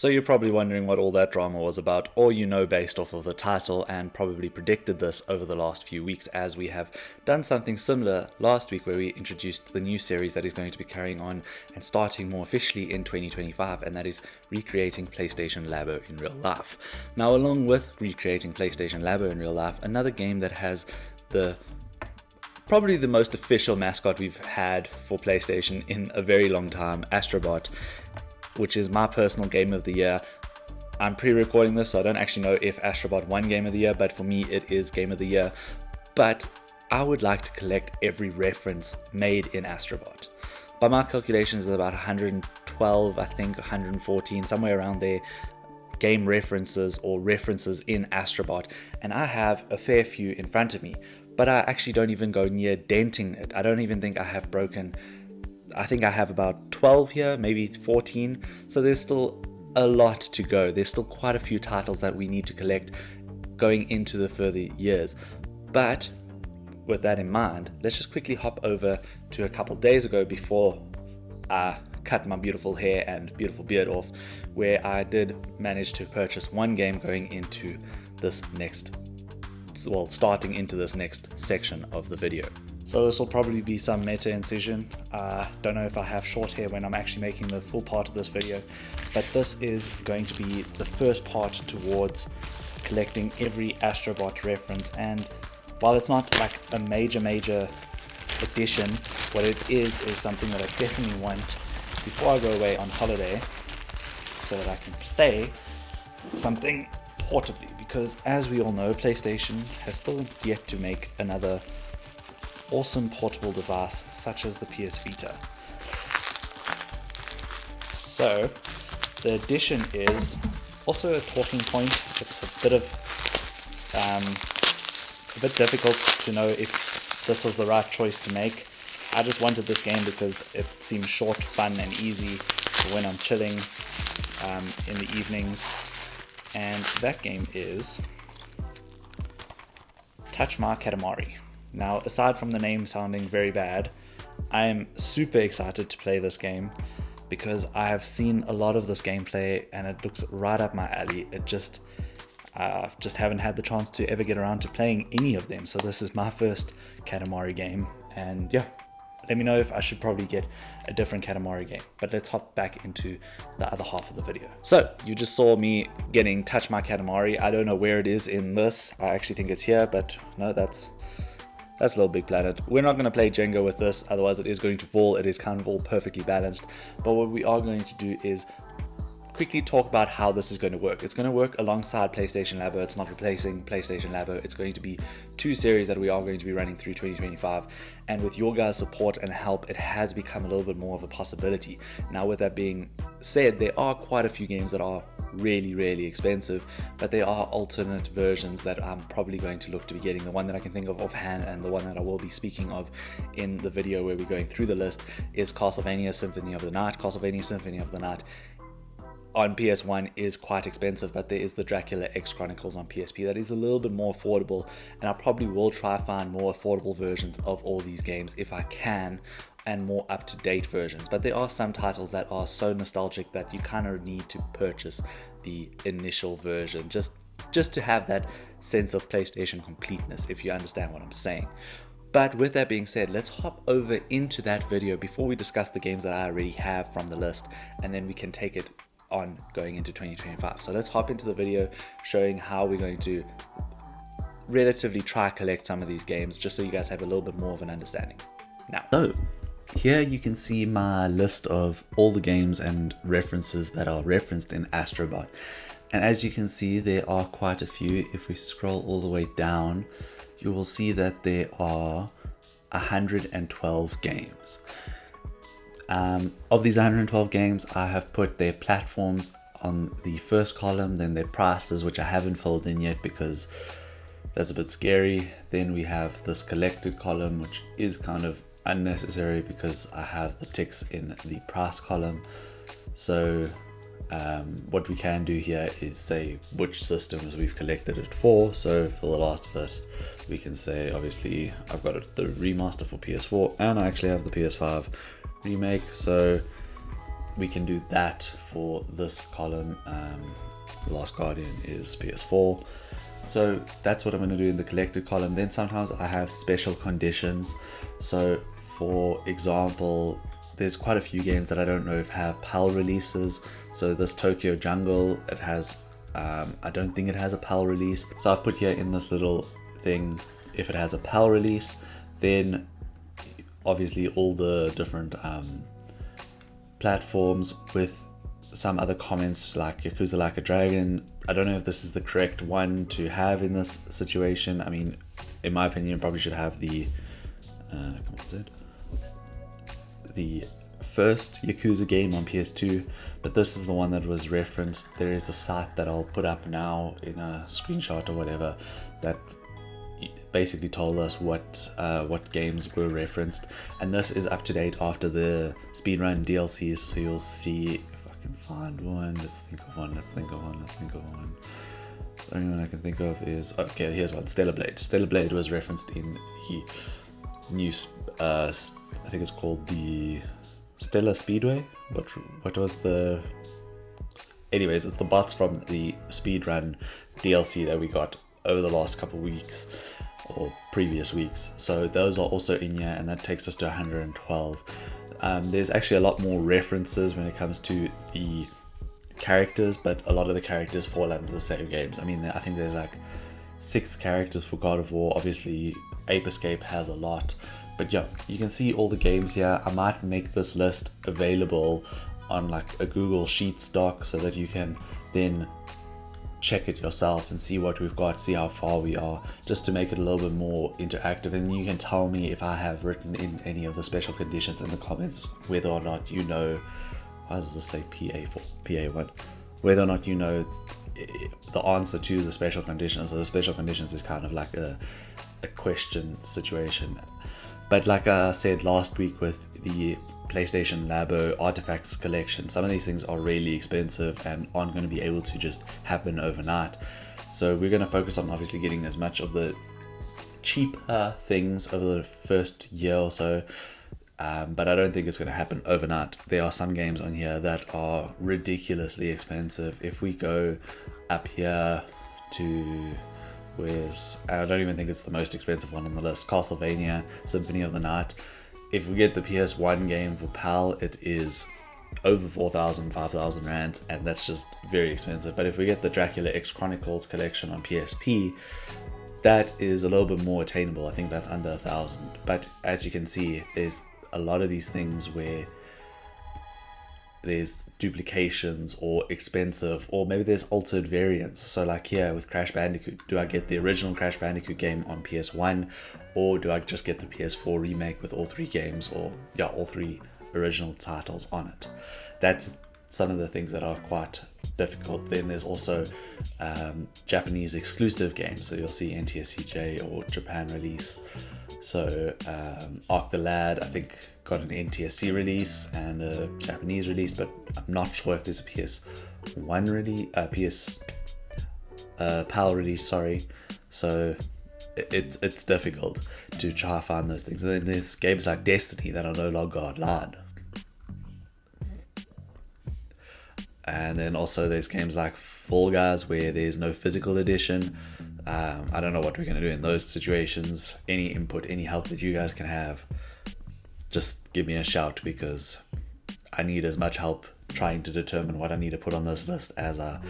So you're probably wondering what all that drama was about, or you know based off of the title and probably predicted this over the last few weeks, as we have done something similar last week where we introduced the new series that is going to be carrying on and starting more officially in 2025, and that is recreating PlayStation Labo in real life. Now, along with recreating PlayStation Labo in real life, another game that has probably the most official mascot we've had for PlayStation in a very long time, Astrobot, which is my personal game of the year. I'm pre-recording this, so I don't actually know if Astrobot won game of the year, but for me it is game of the year. But I would like to collect every reference made in Astrobot. By my calculations, there's about 112, I think 114, somewhere around there, game references or references in Astrobot, and I have a fair few in front of me, but I actually don't even go near denting it. I don't even think I have broken. I think I have about 12 here, maybe 14. So there's still a lot to go. There's still quite a few titles that we need to collect going into the further years. But with that in mind, let's just quickly hop over to a couple days ago before I cut my beautiful hair and beautiful beard off, where I did manage to purchase one game going into this starting into this next section of the video. So this will probably be some meta incision. Don't know if I have short hair when I'm actually making the full part of this video, but this is going to be the first part towards collecting every Astrobot reference. And while it's not like a major addition, what it is something that I definitely want before I go away on holiday, so that I can play something portably, because as we all know, PlayStation has still yet to make another awesome portable device such as the PS Vita. So the addition is also a talking point. It's a bit difficult to know if this was the right choice to make. I just wanted this game because it seems short, fun and easy for when I'm chilling in the evenings, and that game is Touch My Katamari. Now, aside from the name sounding very bad, I am super excited to play this game because I have seen a lot of this gameplay and it looks right up my alley. I just haven't had the chance to ever get around to playing any of them, so this is my first Katamari game, and yeah, let me know if I should probably get a different Katamari game. But let's hop back into the other half of the video. So you just saw me getting Touch My Katamari. I don't know where it is in this. I actually think it's here, but no, that's Little Big Planet. We're not going to play Jenga with this, otherwise it is going to fall. It is kind of all perfectly balanced. But what we are going to do is quickly talk about how this is going to work. It's going to work alongside PlayStation Labo. It's not replacing PlayStation Labo. It's going to be two series that we are going to be running through 2025. And with your guys' support and help, it has become a little bit more of a possibility. Now, with that being said, there are quite a few games that are really expensive, but there are alternate versions that I'm probably going to look to be getting. The one that I can think of offhand, and the one that I will be speaking of in the video where we're going through the list, is Castlevania Symphony of the Night. Castlevania Symphony of the Night on PS1 is quite expensive, but there is the Dracula X Chronicles on PSP that is a little bit more affordable, and I probably will try find more affordable versions of all these games if I can, and more up-to-date versions. But there are some titles that are so nostalgic that you kind of need to purchase the initial version just to have that sense of PlayStation completeness, if you understand what I'm saying. But with that being said, let's hop over into that video before we discuss the games that I already have from the list, and then we can take it on going into 2025. So let's hop into the video showing how we're going to relatively try collect some of these games, just so you guys have a little bit more of an understanding. Now, so here you can see my list of all the games and references that are referenced in Astrobot, and as you can see, there are quite a few. If we scroll all the way down, you will see that there are 112 games. Of these 112 games, I have put their platforms on the first column, then their prices, which I haven't filled in yet because that's a bit scary. Then we have this collected column, which is kind of unnecessary because I have the ticks in the price column. So what we can do here is say which systems we've collected it for. So for The Last of Us, we can say, obviously I've got the remaster for PS4 and I actually have the PS5 remake, so we can do that for this column. The Last Guardian is PS4. So that's what I'm going to do in the collected column. Then sometimes I have special conditions. So for example, there's quite a few games that I don't know if have PAL releases. So this Tokyo Jungle, it has, I don't think it has a PAL release. So I've put here in this little thing, if it has a PAL release, then obviously all the different platforms with some other comments like Yakuza Like a Dragon. I don't know if this is the correct one to have in this situation. I mean, in my opinion, probably should have the the first Yakuza game on PS2, but this is the one that was referenced. There is a site that I'll put up now in a screenshot or whatever that basically told us what games were referenced, and this is up to date after the speedrun DLCs. So you'll see, if I can find one, let's think of one. The only one I can think of is, okay, here's one, Stellar Blade. Stellar Blade was referenced in the new, I think it's called the Stellar Speedway. What was the... Anyways, it's the bots from the speedrun DLC that we got over the last couple of weeks or previous weeks. So those are also in here, and that takes us to 112. There's actually a lot more references when it comes to the characters, but a lot of the characters fall under the same games. I mean, I think there's like 6 characters for God of War. Obviously Ape Escape has a lot, but yeah, you can see all the games here. I might make this list available on like a Google Sheets doc so that you can then check it yourself and see what we've got, see how far we are, just to make it a little bit more interactive. And you can tell me if I have written in any of the special conditions in the comments, whether or not you know, why does this say PA1, whether or not you know the answer to the special conditions. So the special conditions is kind of like a question situation. But like I said last week with the PlayStation Labo Artifacts collection, some of these things are really expensive and aren't going to be able to just happen overnight. So we're going to focus on obviously getting as much of the cheaper things over the first year or so, but I don't think it's going to happen overnight. There are some games on here that are ridiculously expensive. If we go up here to... I don't even think it's the most expensive one on the list, Castlevania Symphony of the Night. If we get the PS1 game for PAL, it is over 4,000, 5,000 rand, and that's just very expensive. But if we get the Dracula X Chronicles collection on PSP, that is a little bit more attainable. I think that's under 1,000. But as you can see, there's a lot of these things where there's duplications or expensive, or maybe there's altered variants. So like here with Crash Bandicoot, do I get the original Crash Bandicoot game on PS1, or do I just get the PS4 remake with all 3 games, or yeah, all 3 original titles on it? That's some of the things that are quite difficult. Then there's also Japanese exclusive games, so you'll see NTSCJ or Japan release. So Arc the Lad, I think, got an NTSC release and a Japanese release, but I'm not sure if there's a PS1 release, PAL release, sorry. So it's difficult to try to find those things. And then there's games like Destiny that are no longer online. And then also there's games like Fall Guys where there's no physical edition. I don't know what we're going to do in those situations. Any input, any help that you guys can have, just give me a shout, because I need as much help trying to determine what I need to put on this list as I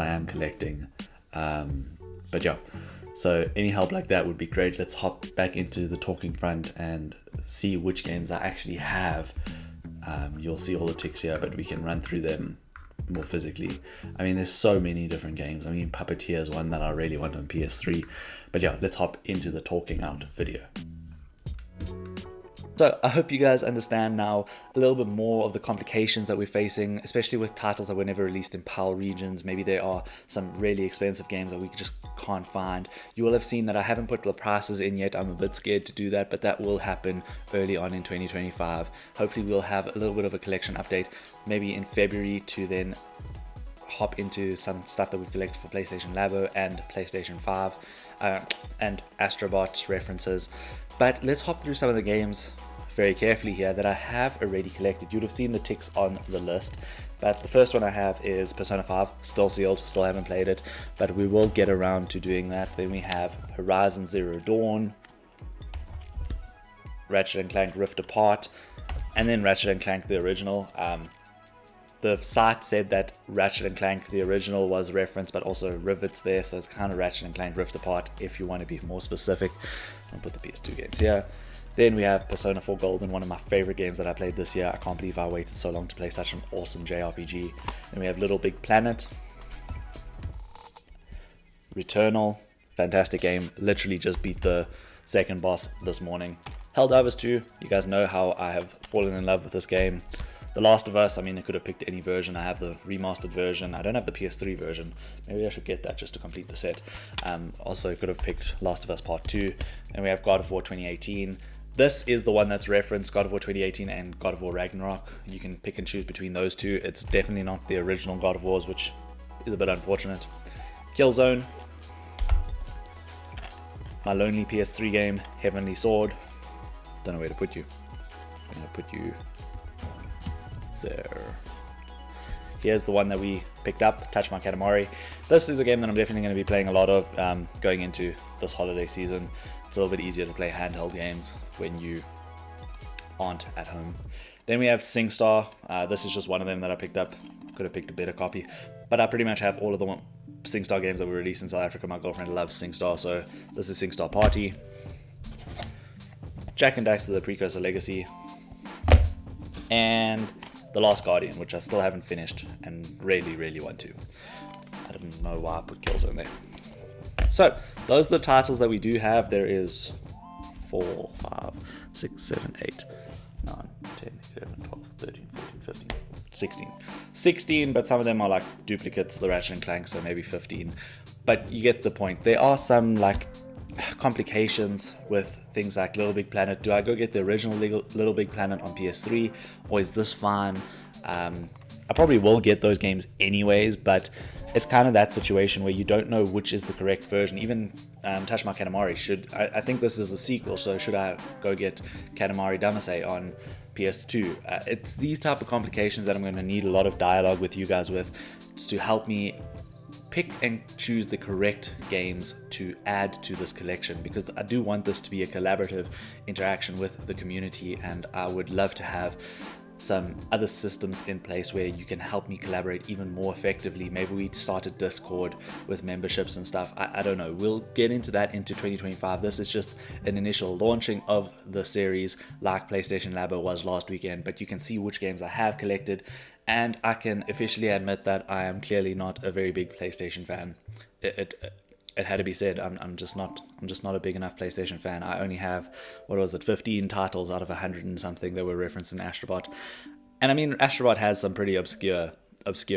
am collecting. But yeah, so any help like that would be great. Let's hop back into the talking front and see which games I actually have. You'll see all the ticks here, but we can run through them more physically. I mean, there's so many different games. I mean, Puppeteer is one that I really want on PS3. But yeah, let's hop into the talking out video. So I hope you guys understand now a little bit more of the complications that we're facing, especially with titles that were never released in PAL regions. Maybe there are some really expensive games that we just can't find. You will have seen that I haven't put the prices in yet. I'm a bit scared to do that, but that will happen early on in 2025. Hopefully we'll have a little bit of a collection update maybe in February to then hop into some stuff that we collected for PlayStation Labo and PlayStation 5 and Astrobot references. But let's hop through some of the games very carefully here that I have already collected. You'd have seen the ticks on the list, but the first one I have is Persona 5, still sealed, still haven't played it, but we will get around to doing that. Then we have Horizon Zero Dawn, Ratchet & Clank Rift Apart, and then Ratchet & Clank the original. The site said that Ratchet & Clank the original was referenced, but also Rivets there, so it's kind of Ratchet & Clank Rift Apart if you want to be more specific. I'll put the PS2 games here. Then we have Persona 4 Golden, one of my favorite games that I played this year. I can't believe I waited so long to play such an awesome JRPG. Then we have Little Big Planet, Returnal, fantastic game. Literally just beat the second boss this morning. Helldivers 2, you guys know how I have fallen in love with this game. The Last of Us, I mean, I could have picked any version. I have the remastered version. I don't have the PS3 version. Maybe I should get that just to complete the set. Also could have picked Last of Us Part 2. And we have God of War 2018. This is the one that's referenced, God of War 2018 and God of War Ragnarok. You can pick and choose between those two. It's definitely not the original God of Wars, which is a bit unfortunate. Killzone, my lonely PS3 game, Heavenly Sword. Don't know where to put you. I'm going to put you there. Here's the one that we picked up, Touch My Katamari. This is a game that I'm definitely going to be playing a lot of going into this holiday season. It's a little bit easier to play handheld games when you aren't at home. Then we have SingStar. This is just one of them that I picked up. Could have picked a better copy, but I pretty much have all of the SingStar games that were released in South Africa. My girlfriend loves SingStar, so this is SingStar Party. Jak and Daxter, the Precursor Legacy, and The Last Guardian, which I still haven't finished and really want to. I don't know why I put Killzone there. So those are the titles that we do have. There is 4, 5, 6, 7, 8, 9, 10, 11, 12, 13, 14, 15, 16. 16, but some of them are like duplicates, the Ratchet & Clank, so maybe 15. But you get the point. There are some like complications with things like Little Big Planet. Do I go get the original Little Big Planet on PS3, or is this fine? I probably will get those games anyways, but it's kind of that situation where you don't know which is the correct version. Even Touch My Katamari, I think this is the sequel, so should I go get Katamari Damacy on PS2? It's these type of complications that I'm going to need a lot of dialogue with you guys with to help me pick and choose the correct games to add to this collection, because I do want this to be a collaborative interaction with the community, and I would love to have some other systems in place where you can help me collaborate even more effectively. Maybe we start a Discord with memberships and stuff. I don't know. We'll get into that into 2025. This is just an initial launching of the series like PlayStation Labo was last weekend, but you can see which games I have collected, and I can officially admit that I am clearly not a very big PlayStation fan. It had to be said. I'm just not a big enough PlayStation fan. I only have 15 titles out of 100 and something that were referenced in Astrobot. And I mean, Astrobot has some pretty obscure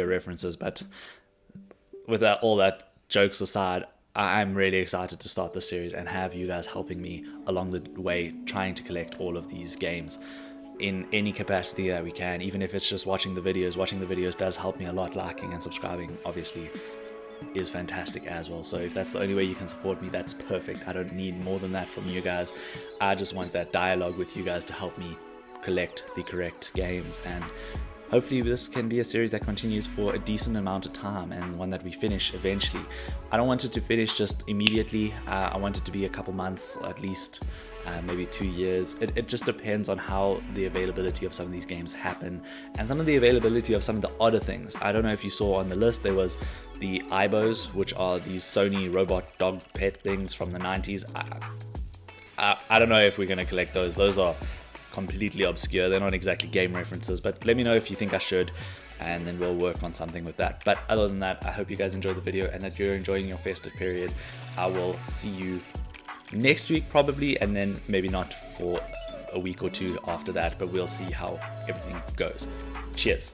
references, but with all that jokes aside, I'm really excited to start this series and have you guys helping me along the way, trying to collect all of these games in any capacity that we can, even if it's just watching the videos. Watching the videos does help me a lot. Liking and subscribing obviously is fantastic as well, so if that's the only way you can support me, that's perfect. I don't need more than that from you guys. I just want that dialogue with you guys to help me collect the correct games, and hopefully this can be a series that continues for a decent amount of time and one that we finish eventually. I don't want it to finish just immediately. I want it to be a couple months, at least maybe 2 years. It just depends on how the availability of some of these games happen, and some of the availability of some of the odder things. I don't know if you saw on the list, there was the Ibos, which are these Sony robot dog pet things from the 90s. I don't know if we're going to collect those. Those are completely obscure. They're not exactly game references, but let me know if you think I should, and then we'll work on something with that. But other than that, I hope you guys enjoyed the video and that you're enjoying your festive period. I will see you next week probably, and then maybe not for a week or two after that, but we'll see how everything goes. Cheers.